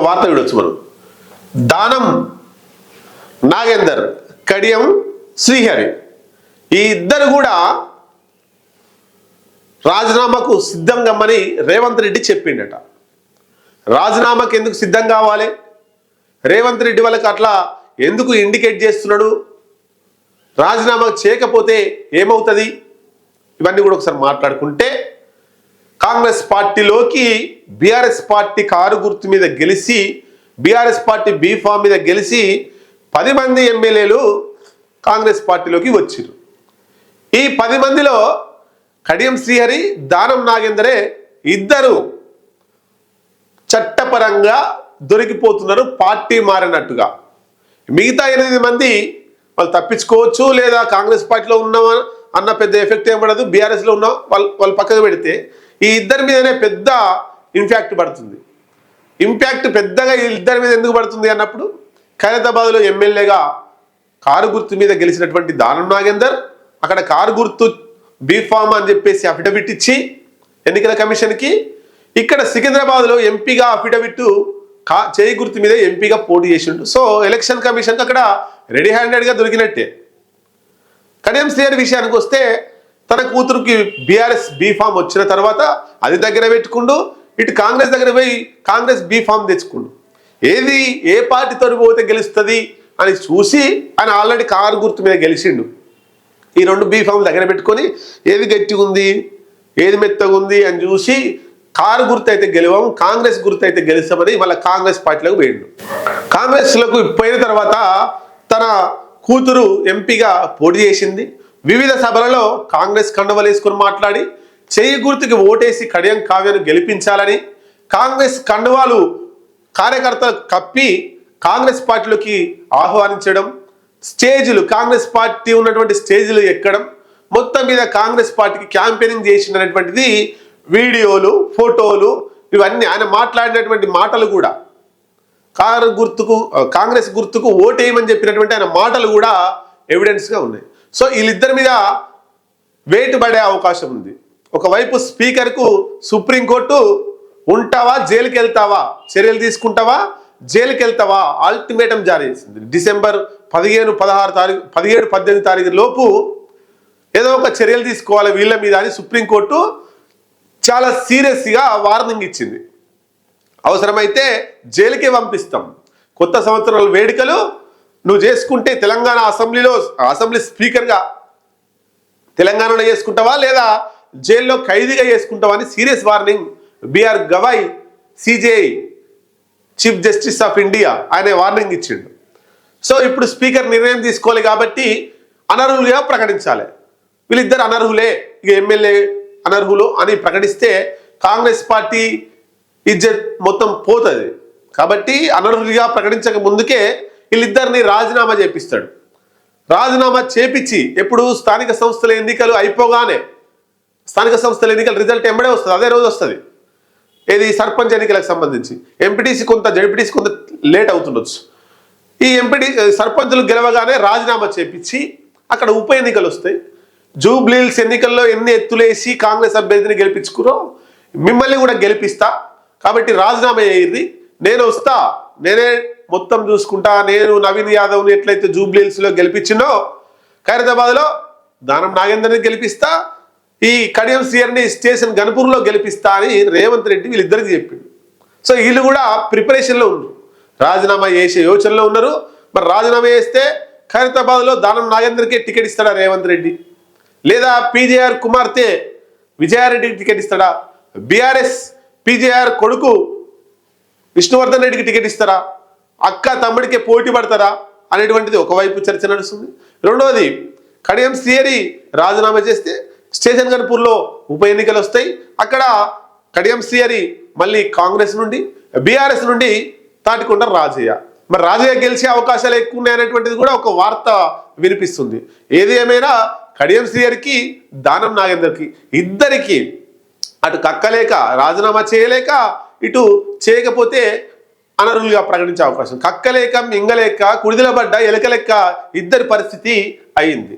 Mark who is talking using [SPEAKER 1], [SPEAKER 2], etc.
[SPEAKER 1] వార్త చూడొచ్చు మనం. దానం నాగేందర్, కడియం శ్రీహరి ఈ ఇద్దరు కూడా రాజీనామాకు సిద్ధం కమ్మని రేవంత్ రెడ్డి చెప్పిండట. రాజీనామాకు ఎందుకు సిద్ధం కావాలి, రేవంత్ రెడ్డి వాళ్ళకి అట్లా ఎందుకు ఇండికేట్ చేస్తున్నాడు, రాజీనామా చేయకపోతే ఏమవుతుంది, ఇవన్నీ కూడా ఒకసారి మాట్లాడుకుంటే, కాంగ్రెస్ పార్టీలోకి బీఆర్ఎస్ పార్టీ కారు గుర్తు మీద గెలిచి బీఆర్ఎస్ పార్టీ బీఫామ్ మీద గెలిచి 10 మంది ఎమ్మెల్యేలు కాంగ్రెస్ పార్టీలోకి వచ్చారు. ఈ 10 మందిలో కడియం శ్రీహరి, దానం నాగేందరే ఇద్దరు చట్టపరంగా దొరికిపోతున్నారు పార్టీ మారినట్టుగా. మిగతా 8 మంది వాళ్ళు తప్పించుకోవచ్చు, లేదా కాంగ్రెస్ పార్టీలో ఉన్నామా అన్న పెద్ద ఎఫెక్ట్ ఏం పడదు, బీఆర్ఎస్లో ఉన్న వాళ్ళు పక్కకు పెడితే ఈ ఇద్దరి మీదనే పెద్ద ఇంపాక్ట్ పడుతుంది. ఇంపాక్ట్ పెద్దగా ఈ ఇద్దరి మీద ఎందుకు పడుతుంది అన్నప్పుడు, ఖైరతాబాద్లో ఎమ్మెల్యేగా కారు గుర్తు మీద గెలిచినటువంటి దానం నాగేందర్ అక్కడ కారు గుర్తు బీఫామ్ అని చెప్పేసి అఫిడవిట్ ఇచ్చి ఎన్నికల కమిషన్కి, ఇక్కడ సికింద్రాబాద్లో ఎంపీగా అఫిడవిట్ చేయి గుర్తు మీద ఎంపీగా పోటీ చేసిండు. సో ఎలక్షన్ కమిషన్కి అక్కడ రెడీ హ్యాండెడ్గా దొరికినట్టే. కడియం శ్రీహరి విషయానికి వస్తే తన కూతురుకి బీఆర్ఎస్ బీఫామ్ వచ్చిన తర్వాత అది దగ్గర పెట్టుకుండు, ఇటు కాంగ్రెస్ దగ్గర పోయి కాంగ్రెస్ బీఫామ్ తెచ్చుకుండు. ఏది ఏ పార్టీతో పోతే గెలుస్తుంది అని చూసి ఆయన ఆల్రెడీ కారు గుర్తు మీద గెలిచిండు. ఈ 2 బీఫామ్ దగ్గర పెట్టుకొని ఏది గట్టిగా ఉంది ఏది మెత్తగా ఉంది అని చూసి కారు గుర్తు అయితే గెలవం, కాంగ్రెస్ గుర్తు అయితే గెలుస్తామని మళ్ళీ కాంగ్రెస్ పార్టీలోకి పోయిండు. కాంగ్రెస్లోకి పోయిన తర్వాత తన కూతురు ఎంపీగా పోటీ చేసింది. వివిధ సభలలో కాంగ్రెస్ కండువలు వేసుకొని మాట్లాడి చేయి గుర్తుకి ఓటేసి కడియం కావ్యను గెలిపించాలని కాంగ్రెస్ కండువాలు కార్యకర్తలు కప్పి కాంగ్రెస్ పార్టీలోకి ఆహ్వానించడం, స్టేజీలు కాంగ్రెస్ పార్టీ ఉన్నటువంటి స్టేజీలు ఎక్కడం, మొత్తం మీద కాంగ్రెస్ పార్టీకి క్యాంపెయినింగ్ చేసినటువంటిది వీడియోలు, ఫోటోలు, ఇవన్నీ ఆయన మాట్లాడినటువంటి మాటలు కూడా కాంగ్రెస్ గుర్తుకు ఓటేయమని చెప్పినటువంటి ఆయన మాటలు కూడా ఎవిడెన్స్గా ఉన్నాయి. సో వీళ్ళిద్దరి మీద వెయిట్ పడే అవకాశం ఉంది. ఒకవైపు స్పీకర్కు సుప్రీంకోర్టు ఉంటావా జైలుకి వెళ్తావా, చర్యలు తీసుకుంటావా జైలుకి వెళ్తావా అల్టిమేటం జారీ చేసింది. డిసెంబర్ 15, 16 తారీఖు 17, 18 తారీఖు లోపు ఏదో ఒక చర్యలు తీసుకోవాలి వీళ్ళ మీద అని సుప్రీంకోర్టు చాలా సీరియస్గా వార్నింగ్ ఇచ్చింది. అవసరమైతే జైలుకే పంపిస్తాం, కొత్త సంవత్సరాల వేడుకలు నువ్వు చేసుకుంటే తెలంగాణ అసెంబ్లీ స్పీకర్గా తెలంగాణలో చేసుకుంటావా లేదా జైల్లో ఖైదీగా చేసుకుంటావా అని serious warning BR Gavai CJI chief justice of India ఆయన వార్నింగ్ ఇచ్చిండు. సో ఇప్పుడు స్పీకర్ నిర్ణయం తీసుకోవాలి కాబట్టి అనర్హులుగా ప్రకటించాలి. వీళ్ళిద్దరు అనర్హులే, ఇక ఎమ్మెల్యే అనర్హులు అని ప్రకటిస్తే కాంగ్రెస్ పార్టీ ఇజ్జత్ మొత్తం పోతుంది. కాబట్టి అనర్హులుగా ప్రకటించక ముందుకే వీళ్ళిద్దరిని రాజీనామా చేపిస్తాడు. రాజీనామా చేపించి ఎప్పుడు స్థానిక సంస్థల ఎన్నికలు అయిపోగానే, స్థానిక సంస్థల ఎన్నికల రిజల్ట్ ఎంబడే వస్తుంది, అదే రోజు వస్తుంది. ఏది సర్పంచ్ ఎన్నికలకు సంబంధించి ఎంపీటీసీ కొంత, జడ్పీటీసీ కొంత లేట్ అవుతుండొచ్చు. ఈ సర్పంచులు గెలవగానే రాజీనామా చేపించి అక్కడ ఉప ఎన్నికలు వస్తాయి. జూబ్లీహిల్స్ ఎన్నికల్లో ఎన్ని ఎత్తులేసి కాంగ్రెస్ అభ్యర్థిని గెలిపించుకురో మిమ్మల్ని కూడా గెలిపిస్తా, కాబట్టి రాజీనామా అయ్యింది, నేను వస్తా, నేనే మొత్తం చూసుకుంటా, నేను నవీన్ యాదవ్ని ఎట్లయితే జూబ్లీహిల్స్లో గెలిపించినో ఖైరతాబాద్లో దానం నాగేందర్ని గెలిపిస్తా, ఈ కడియం శ్రీహరిని స్టేషన్ గన్పూర్లో గెలిపిస్తా అని రేవంత్ రెడ్డి వీళ్ళిద్దరికి చెప్పిండు. సో వీళ్ళు కూడా ప్రిపరేషన్లో ఉన్నారు, రాజీనామా చేసే యోచనలో ఉన్నారు. మరి రాజీనామా చేస్తే ఖైరతాబాద్లో దానం నాగేందర్కే టికెట్ ఇస్తాడా రేవంత్ రెడ్డి, లేదా పీజేఆర్ కుమార్తె విజయారెడ్డికి టికెట్ ఇస్తాడా, బీఆర్ఎస్ పీజేఆర్ కొడుకు విష్ణువర్ధన్ రెడ్డికి టికెట్ ఇస్తారా, అక్క తమ్ముడికే పోటీ పడతారా అనేటువంటిది ఒకవైపు చర్చ నడుస్తుంది. రెండవది కడియం శ్రీహరి రాజీనామా చేస్తే స్టేషన్ గన్పూర్లో ఉప ఎన్నికలు వస్తాయి. అక్కడ కడియం శ్రీహరి మళ్ళీ కాంగ్రెస్ నుండి, బీఆర్ఎస్ నుండి తాటికొండ రాజయ్య, మరి రాజయ్య గెలిచే అవకాశాలు ఎక్కువ ఉన్నాయనేటువంటిది కూడా ఒక వార్త వినిపిస్తుంది. ఏది ఏమైనా కడియం శ్రీహరికి, దానం నాగేందర్కి ఇద్దరికి అటు కక్కలేక రాజీనామా చేయలేక, ఇటు చేయకపోతే అనర్హులుగా ప్రకటించే అవకాశం, కక్కలేక మింగలేక కుడిదిల పడ్డ ఎలకలేక ఇద్దరి పరిస్థితి అయింది.